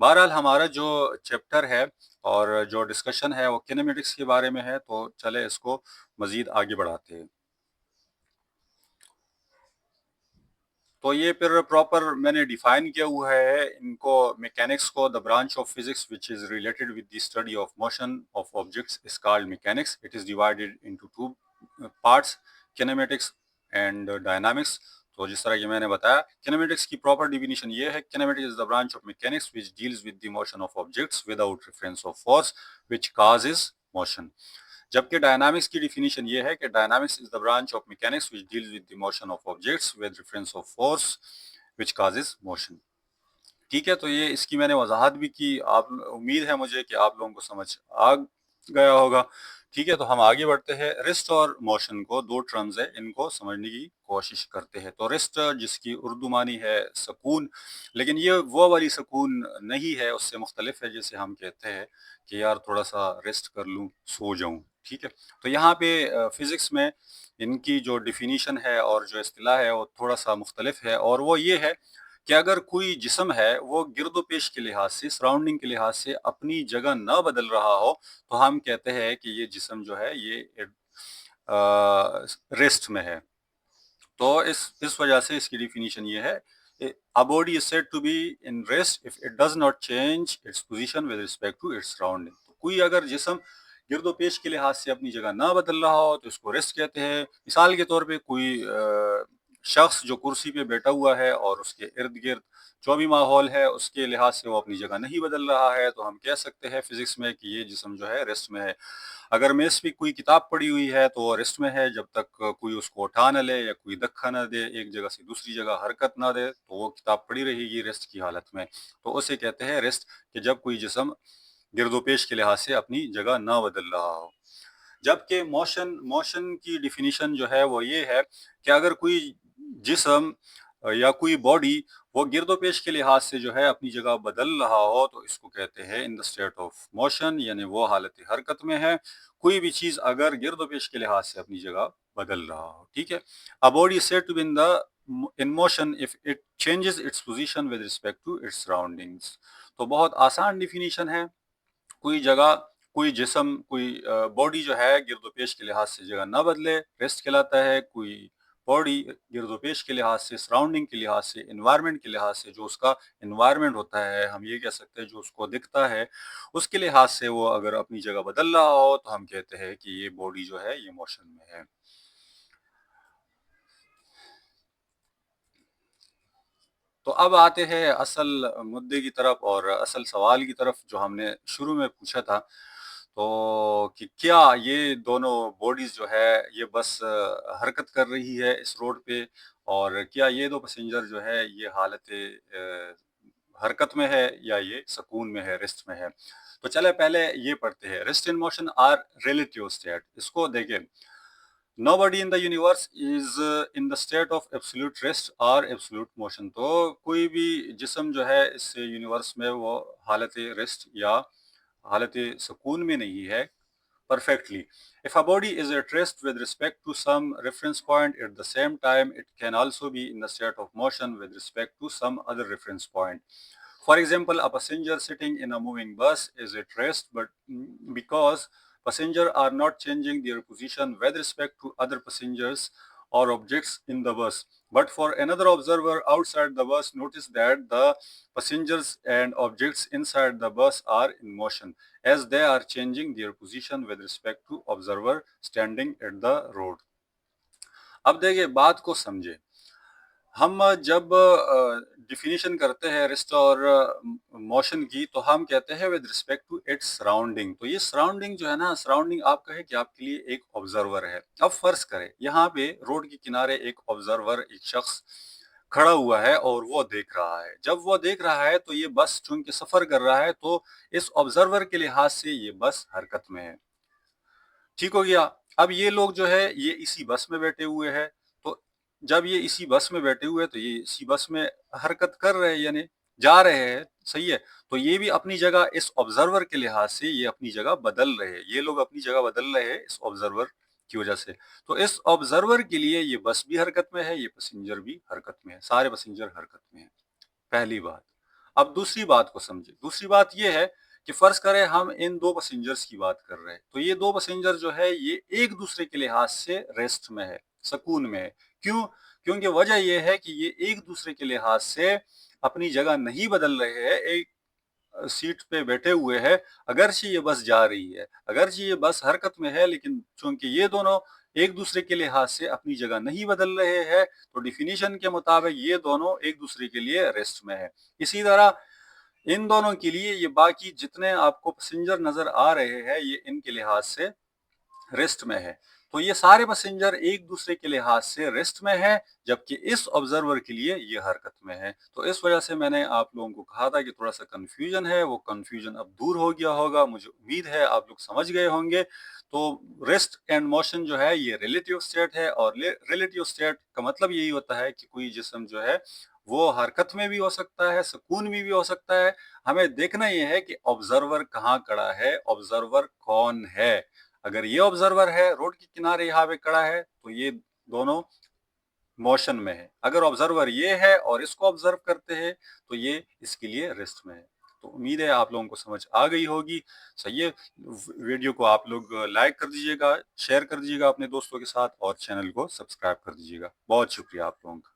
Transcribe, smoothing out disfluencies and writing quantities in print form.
بہرحال ہمارا جو چیپٹر ہے اور جو ڈسکشن ہے وہ کینیمیٹکس کے بارے میں ہے، تو چلے اس کو مزید آگے بڑھاتے ہیں۔ تو یہ پھر پراپر میں نے ڈیفائن کیا ہوا ہے ان کو، میکینکس کو، the branch of physics which is related with the study of motion of objects is called mechanics. It is divided into two parts, kinematics and dynamics. تو جس طرح کہ میں نے بتایا، کینیمیٹکس کی پراپر ڈیفینیشن یہ ہے: kinematics is the branch of mechanics which deals with the motion of objects without reference of force which causes motion. جبکہ ڈائنامکس کی ڈیفینیشن یہ ہے کہ dynamics is the branch of mechanics which deals with the motion of objects with reference of force which causes motion. ٹھیک ہے، تو یہ اس کی میں نے وضاحت بھی کی، آپ امید ہے مجھے کہ آپ لوگوں کو سمجھ آ گیا ہوگا. ٹھیک ہے، تو ہم آگے بڑھتے ہیں. ریسٹ اور موشن کو دو ٹرمز ہیں، ان کو سمجھنے کی کوشش کرتے ہیں. تو ریسٹ جس کی اردو معنی ہے سکون، لیکن یہ وہ والی سکون نہیں ہے، اس سے مختلف ہے. جیسے ہم کہتے ہیں کہ یار تھوڑا سا ریسٹ کر لوں، سو جاؤں. ٹھیک ہے، تو یہاں پہ فزکس میں ان کی جو ڈیفینیشن ہے اور جو اصطلاح ہے وہ تھوڑا سا مختلف ہے، اور وہ یہ ہے کہ اگر کوئی جسم ہے وہ گرد و پیش کے لحاظ سے، سراؤنڈنگ کے لحاظ سے اپنی جگہ نہ بدل رہا ہو، تو ہم کہتے ہیں کہ یہ جسم جو ہے یہ ریسٹ میں ہے. تو اس وجہ سے اس کی ڈیفینیشن یہ ہے: A body is said to be in rest if it does not change its position with respect to its surrounding. تو کوئی اگر جسم گرد و پیش کے لحاظ سے اپنی جگہ نہ بدل رہا ہو تو اس کو ریسٹ کہتے ہیں. مثال کے طور پہ کوئی شخص جو کرسی پہ بیٹھا ہوا ہے اور اس کے ارد گرد جو بھی ماحول ہے اس کے لحاظ سے وہ اپنی جگہ نہیں بدل رہا ہے، تو ہم کہہ سکتے ہیں فزکس میں کہ یہ جسم جو ہے ریسٹ میں ہے. اگر میز پہ کوئی کتاب پڑی ہوئی ہے تو وہ ریسٹ میں ہے جب تک کوئی اس کو اٹھا نہ لے یا کوئی دھکا نہ دے، ایک جگہ سے دوسری جگہ حرکت نہ دے، تو وہ کتاب پڑی رہے گی ریسٹ کی حالت میں. تو اسے کہتے ہیں ریسٹ، کہ جب کوئی جسم گرد و پیش کے لحاظ سے اپنی جگہ نہ بدل رہا ہو. جبکہ موشن کی ڈیفینیشن جو ہے وہ یہ ہے کہ اگر کوئی جسم یا کوئی باڈی وہ گرد و پیش کے لحاظ سے جو ہے اپنی جگہ بدل رہا ہو تو اس کو کہتے ہیں ان دا اسٹیٹ آف موشن، یعنی وہ حالت حرکت میں ہے. کوئی بھی چیز اگر گرد و پیش کے لحاظ سے اپنی جگہ بدل رہا ہو. ٹھیک ہے، a body is said to be in motion if it changes its position with respect to its surroundings. تو بہت آسان ڈیفینیشن ہے. کوئی جگہ، کوئی جسم، کوئی باڈی جو ہے گرد و پیش کے لحاظ سے جگہ نہ بدلے، ریسٹ کہلاتا ہے. کوئی باڈی گرد و پیش کے لحاظ سے، سراؤنڈنگ کے لحاظ سے، انوائرمنٹ کے لحاظ سے، جو اس کا انوائرمنٹ ہوتا ہے، ہم یہ کہہ سکتے ہیں جو اس کو دکھتا ہے، اس کے لحاظ سے وہ اگر اپنی جگہ بدل رہا ہو تو ہم کہتے ہیں کہ یہ باڈی جو ہے یہ موشن میں ہے. تو اب آتے ہیں اصل مدعے کی طرف اور اصل سوال کی طرف جو ہم نے شروع میں پوچھا تھا. تو کہ کیا یہ دونوں باڈیز جو ہے یہ بس حرکت کر رہی ہے اس روڈ پہ، اور کیا یہ دو پیسنجر جو ہے یہ حالت حرکت میں ہے یا یہ سکون میں ہے، ریسٹ میں ہے. تو چلے پہلے یہ پڑھتے ہیں. Rest and motion are relative state. اس کو دیکھیں، Nobody in the universe is in the state of absolute rest or absolute motion. تو کوئی بھی جسم جو ہے اس یونیورس میں وہ حالت ریسٹ یا حالت سکون میں نہیں ہے perfectly. If a body is at rest with respect to some reference point, at the same time it can also be in the state of motion with respect to some other reference point. For example, a passenger sitting in a moving bus is at rest, but because passengers are not changing their position with respect to other passengers or objects in the bus. But for another observer outside the bus, notice that the passengers and objects inside the bus are in motion, as they are changing their position with respect to observer standing at the road. اب دیکھیں بات کو سمجھے. ہم جب definition کرتے ہیں rest اور موشن کی تو ہم کہتے ہیں with respect to its surrounding. تو یہ سراؤنڈنگ جو ہے نا، سراؤنڈنگ آپ کہیں کہ آپ کے لیے ایک آبزرور ہے. اب فرض کریں یہاں پہ روڈ کے کنارے ایک آبزرور، ایک شخص کھڑا ہوا ہے اور وہ دیکھ رہا ہے. جب وہ دیکھ رہا ہے تو یہ بس چونکہ سفر کر رہا ہے تو اس آبزرور کے لحاظ سے یہ بس حرکت میں ہے. ٹھیک ہو گیا. اب یہ لوگ جو ہے یہ اسی بس میں بیٹھے ہوئے ہیں، تو جب یہ اسی بس میں بیٹھے ہوئے تو یہ اسی بس میں حرکت کر رہے ہیں، یعنی جا رہے ہیں. صحیح ہے، تو یہ بھی اپنی جگہ اس آبزرور کے لحاظ سے یہ اپنی جگہ بدل رہے ہیں. یہ لوگ اپنی جگہ بدل رہے ہیں اس آبزرور کی وجہ سے. تو اس آبزرور کے لیے یہ بس بھی حرکت میں ہے، یہ پیسنجر بھی حرکت میں ہے، سارے پیسنجر حرکت میں ہیں. پہلی بات. اب دوسری بات کو سمجھے، دوسری بات یہ ہے کہ فرض کریں ہم ان دو پیسنجرز کی بات کر رہے ہیں، تو یہ دو پیسنجر جو ہے یہ ایک دوسرے کے لحاظ سے ریسٹ میں ہے، سکون میں ہے۔ کیوں؟ کیونکہ وجہ یہ ہے کہ یہ ایک دوسرے کے لحاظ سے اپنی جگہ نہیں بدل رہے ہیں، ایک سیٹ پہ بیٹھے ہوئے ہیں، اگرچہ یہ بس جا رہی ہے، اگرچہ یہ بس حرکت میں ہے، لیکن چونکہ یہ دونوں ایک دوسرے کے لحاظ سے اپنی جگہ نہیں بدل رہے ہیں تو ڈیفینیشن کے مطابق یہ دونوں ایک دوسرے کے لیے ریسٹ میں ہے۔ اسی طرح ان دونوں کے لیے یہ باقی جتنے آپ کو پیسنجر نظر آ رہے ہیں یہ ان کے لحاظ سے ریسٹ میں ہے، تو یہ سارے پیسنجر ایک دوسرے کے لحاظ سے ریسٹ میں ہے، جبکہ اس آبزرور کے لیے یہ حرکت میں ہے۔ تو اس وجہ سے میں نے آپ لوگوں کو کہا تھا کہ تھوڑا سا کنفیوژن ہے، وہ کنفیوژن اب دور ہو گیا ہوگا، مجھے امید ہے آپ لوگ سمجھ گئے ہوں گے۔ تو ریسٹ اینڈ موشن جو ہے یہ ریلیٹیو اسٹیٹ ہے، اور ریلیٹیو اسٹیٹ کا مطلب یہی ہوتا ہے کہ کوئی جسم جو ہے وہ حرکت میں بھی ہو سکتا ہے، سکون میں بھی ہو سکتا ہے۔ ہمیں دیکھنا یہ ہے کہ آبزرور کہاں کھڑا ہے، آبزرور کون ہے۔ اگر یہ آبزرور ہے، روڈ کے کنارے یہاں پہ کھڑا ہے، تو یہ دونوں موشن میں ہے۔ اگر آبزرور یہ ہے اور اس کو آبزرو کرتے ہیں تو یہ اس کے لیے ریسٹ میں ہے۔ تو امید ہے آپ لوگوں کو سمجھ آ گئی ہوگی۔ صحیح ہے، ویڈیو کو آپ لوگ لائک کر دیجیے گا، شیئر کر دیجیے گا اپنے دوستوں کے ساتھ، اور چینل کو سبسکرائب کر دیجیے گا۔ بہت شکریہ آپ لوگوں کا۔